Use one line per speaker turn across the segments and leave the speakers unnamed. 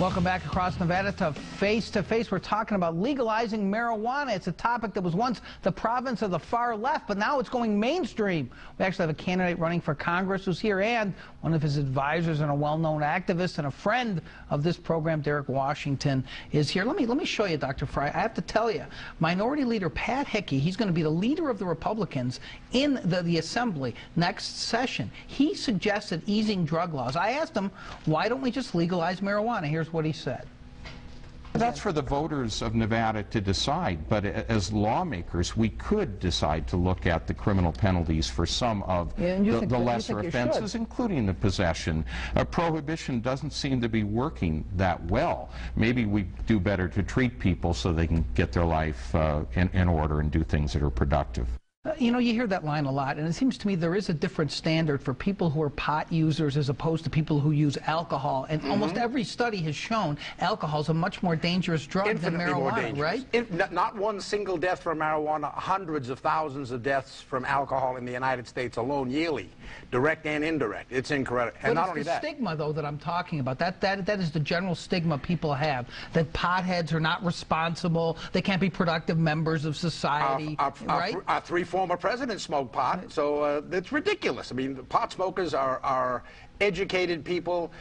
Welcome back across Nevada to Face to Face. We're talking about legalizing marijuana. It's a topic that was once the province of the far left, but now it's going mainstream. We actually have a candidate running for Congress who's here, and one of his advisors and a well-known activist and a friend of this program, Derek Washington, is here. Let me show you, Dr. Frye. I have to tell you, Minority Leader Pat Hickey, he's going to be the leader of the Republicans in the Assembly next session. He suggested easing drug laws. I asked him, why don't we just legalize marijuana? Here's what he said.
That's for the voters of Nevada to decide, but as lawmakers, we could decide to look at the criminal penalties for some of the lesser offenses, including the possession. Prohibition doesn't seem to be working that well. Maybe we do better to treat people so they can get their life in order and do things that are productive.
You know, you hear that line a lot, and it seems to me there is a different standard for people who are pot users as opposed to people who use alcohol. And almost every study has shown alcohol is a much more dangerous drug than marijuana, right?
Not one single death from marijuana, hundreds of thousands of deaths from alcohol in the United States alone yearly, direct and indirect. It's incredible. And not only that.
But it's the stigma, though, that I'm talking about. That is the general stigma people have, that potheads are not responsible, they can't be productive members of society, right?
Our three former presidents smoked pot, so it's ridiculous. I mean, pot smokers are educated people.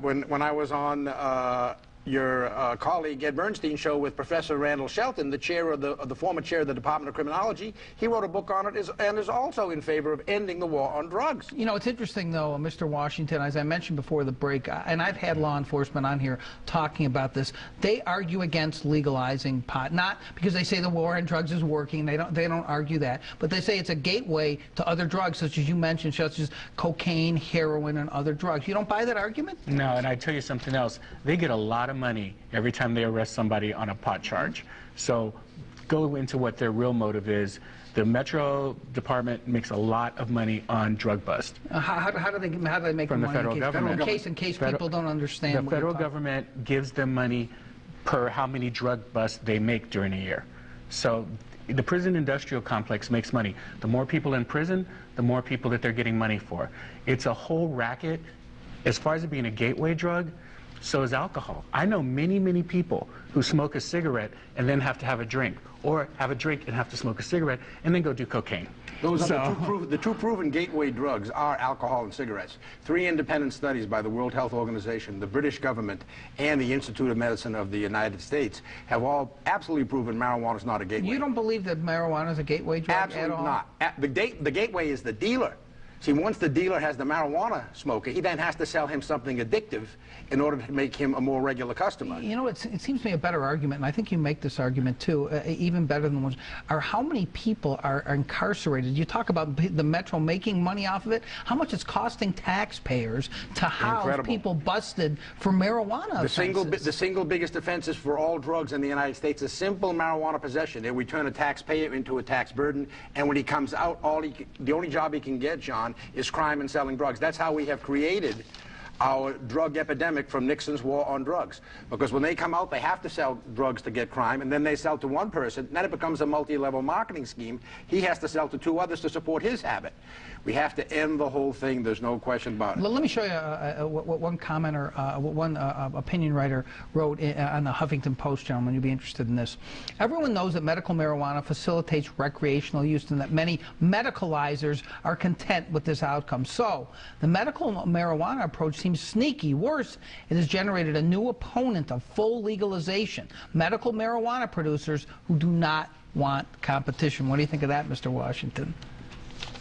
When I was on your colleague Ed Bernstein's show with Professor Randall Shelton, the former chair of the Department of Criminology, he wrote a book on it and is also in favor of ending the war on drugs.
You know, it's interesting, though, Mr. Washington, as I mentioned before the break, and I've had law enforcement on here talking about this, they argue against legalizing pot, not because they say the war on drugs is working, they don't argue that, but they say it's a gateway to other drugs, such as you mentioned, such as cocaine, heroin, and other drugs. You don't buy that argument?
No, and I tell you something else. They get a lot of money every time they arrest somebody on a pot charge. So go into what their real motive is. The Metro Department makes a lot of money on drug bust.
How do they make
from the
money?
federal government.
In case people don't understand.
The federal government gives them money per how many drug busts they make during a year. So the prison industrial complex makes money. The more people in prison, the more people that they're getting money for. It's a whole racket. As far as it being a gateway drug, so is alcohol. I know many, many people who smoke a cigarette and then have to have a drink, or have a drink and have to smoke a cigarette and then go do cocaine.
Those are the two proven gateway drugs are alcohol and cigarettes. 3 independent studies by the World Health Organization, the British government, and the Institute of Medicine of the United States have all absolutely proven marijuana is not a gateway.
You don't believe that marijuana is a gateway drug
Absolutely
at all?
Not. The gateway is the dealer. See, once the dealer has the marijuana smoker, he then has to sell him something addictive in order to make him a more regular customer.
You know, it seems to me a better argument, and I think you make this argument too, even better than the ones, are how many people are incarcerated. You talk about the Metro making money off of it. How much it's costing taxpayers to house people busted for marijuana offenses.
The single biggest offenses for all drugs in the United States is simple marijuana possession. They return a taxpayer into a tax burden, and when he comes out, the only job he can get, John, is crime and selling drugs. That's how we have created our drug epidemic from Nixon's war on drugs. Because when they come out, they have to sell drugs to get crime, and then they sell to one person, then it becomes a multi-level marketing scheme. He has to sell to 2 others to support his habit. We have to end the whole thing. There's no question about it.
Let me show you what one commenter, one opinion writer wrote on the Huffington Post, gentlemen. You'll be interested in this. Everyone knows that medical marijuana facilitates recreational use and that many medicalizers are content with this outcome. So the medical marijuana approach seems sneaky. Worse, it has generated a new opponent of full legalization. Medical marijuana producers who do not want competition. What do you think of that, Mr. Washington?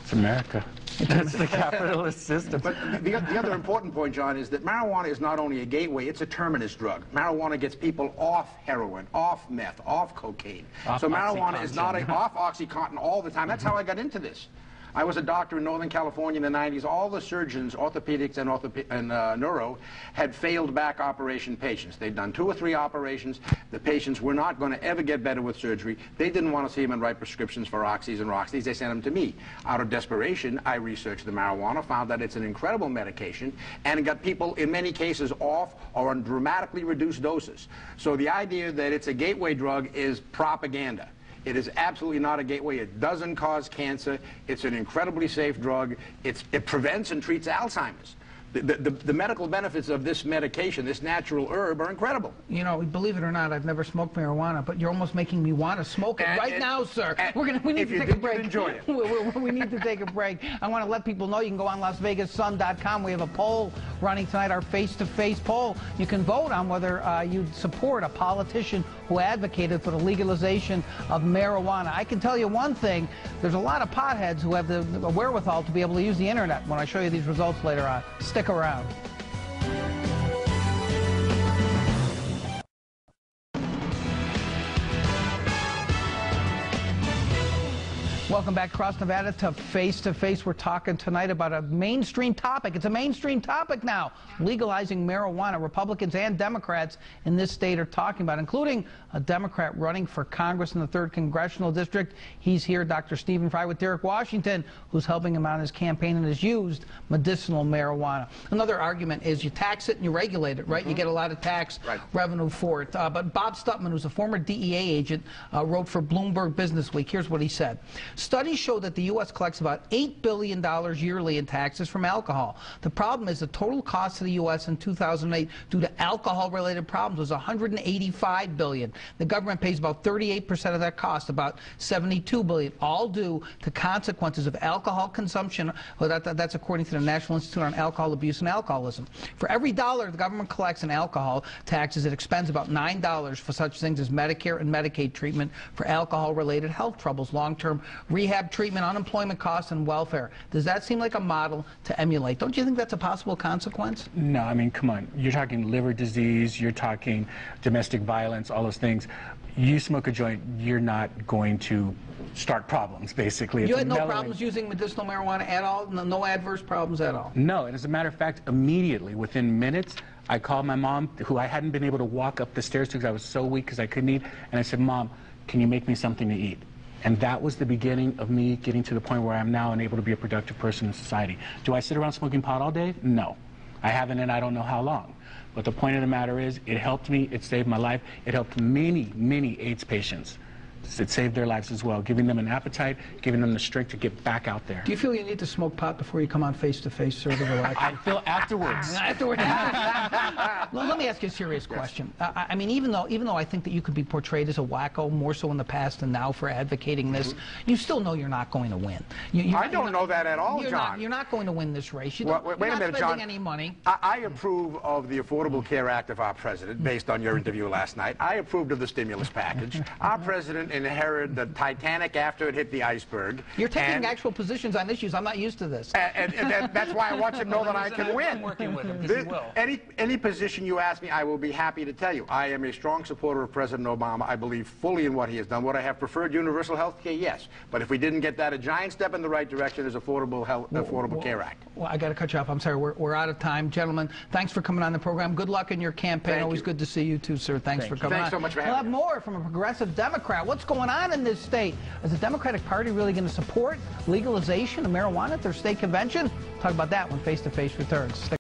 It's America. It's the capitalist system.
But the other important point, John, is that marijuana is not only a gateway, it's a terminus drug. Marijuana gets people off heroin, off meth, off cocaine. So marijuana is not off OxyContin all the time. That's how I got into this. I was a doctor in Northern California in the 90s. All the surgeons, orthopedics and neuro, had failed back operation patients. They'd done 2 or 3 operations. The patients were not going to ever get better with surgery. They didn't want to see them and write prescriptions for Oxys and Roxys. They sent them to me. Out of desperation, I researched the marijuana, found that it's an incredible medication, and it got people, in many cases, off or on dramatically reduced doses. So the idea that it's a gateway drug is propaganda. It is absolutely not a gateway. It doesn't cause cancer. It's an incredibly safe drug. It prevents and treats Alzheimer's. The medical benefits of this medication, this natural herb, are incredible.
You know, believe it or not, I've never smoked marijuana, but you're almost making me want to smoke it right now, sir. We need to take a break.
Enjoy it.
We need to take a break. I want to let people know you can go on LasVegasSun.com. We have a poll running tonight, our face-to-face poll. You can vote on whether you'd support a politician who advocated for the legalization of marijuana. I can tell you one thing, there's a lot of potheads who have the wherewithal to be able to use the internet when I show you these results later on. Stick around. Welcome back across Nevada to Face to Face. We're talking tonight about a mainstream topic. It's a mainstream topic now, legalizing marijuana. Republicans and Democrats in this state are talking about, including a Democrat running for Congress in the 3rd Congressional District. He's here, Dr. Stephen Frye, with Derek Washington, who's helping him on his campaign and has used medicinal marijuana. Another argument is you tax it and you regulate it, right? You get a lot of tax revenue for it. But Bob Stutman, who's a former DEA agent, wrote for Bloomberg Businessweek. Here's what he said. Studies show that the U.S. collects about $8 billion yearly in taxes from alcohol. The problem is the total cost to the U.S. in 2008 due to alcohol-related problems was $185 billion. The government pays about 38% of that cost, about $72 billion, all due to consequences of alcohol consumption. Well, that's according to the National Institute on Alcohol Abuse and Alcoholism. For every dollar the government collects in alcohol taxes, it expends about $9 for such things as Medicare and Medicaid treatment for alcohol-related health troubles, long-term rehab treatment, unemployment costs, and welfare. Does that seem like a model to emulate? Don't you think that's a possible consequence?
No, I mean, come on. You're talking liver disease, you're talking domestic violence, all those things. You smoke a joint, you're not going to start problems, basically.
You had no problems using medicinal marijuana at all? No adverse problems at all?
No, and as a matter of fact, immediately, within minutes, I called my mom, who I hadn't been able to walk up the stairs to because I was so weak because I couldn't eat, and I said, Mom, can you make me something to eat? And that was the beginning of me getting to the point where I am now and able to be a productive person in society. Do I sit around smoking pot all day? No. I haven't, and I don't know how long. But the point of the matter is, it helped me, it saved my life, it helped many, many AIDS patients. It saved their lives as well, giving them an appetite, giving them the strength to get back out there.
Do you feel you need to smoke pot before you come on Face to Face, sir, to relax?
I feel afterwards.
Afterwards. Well, let me ask you a serious question. I mean, even though I think that you could be portrayed as a wacko more so in the past than now for advocating this, you still know you're not going to win.
I don't know that at all, John.
You're not going to win this race.
Wait a minute, John.
Any money.
I approve of the Affordable Care Act of our president, based on your interview last night. I approved of the stimulus package. Our president inherited the Titanic after it hit the iceberg.
You're taking actual positions on issues. I'm not used to this.
And that's why I want you to know that I can win.
I'm working with him.
Any position you ask me, I will be happy to tell you. I am a strong supporter of President Obama. I believe fully in what he has done. Would I have preferred universal health care? Yes. But if we didn't get that, a giant step in the right direction is Affordable Care Act.
Well, I got to cut you off. I'm sorry. We're out of time. Gentlemen, thanks for coming on the program. Good luck in your campaign. Always good to see you too, sir. Thanks for coming on.
Thanks so much for having me.
We'll have more from a progressive Democrat. What's going on in this state? Is the Democratic Party really going to support legalization of marijuana at their state convention? Talk about that when Face to Face returns. Stick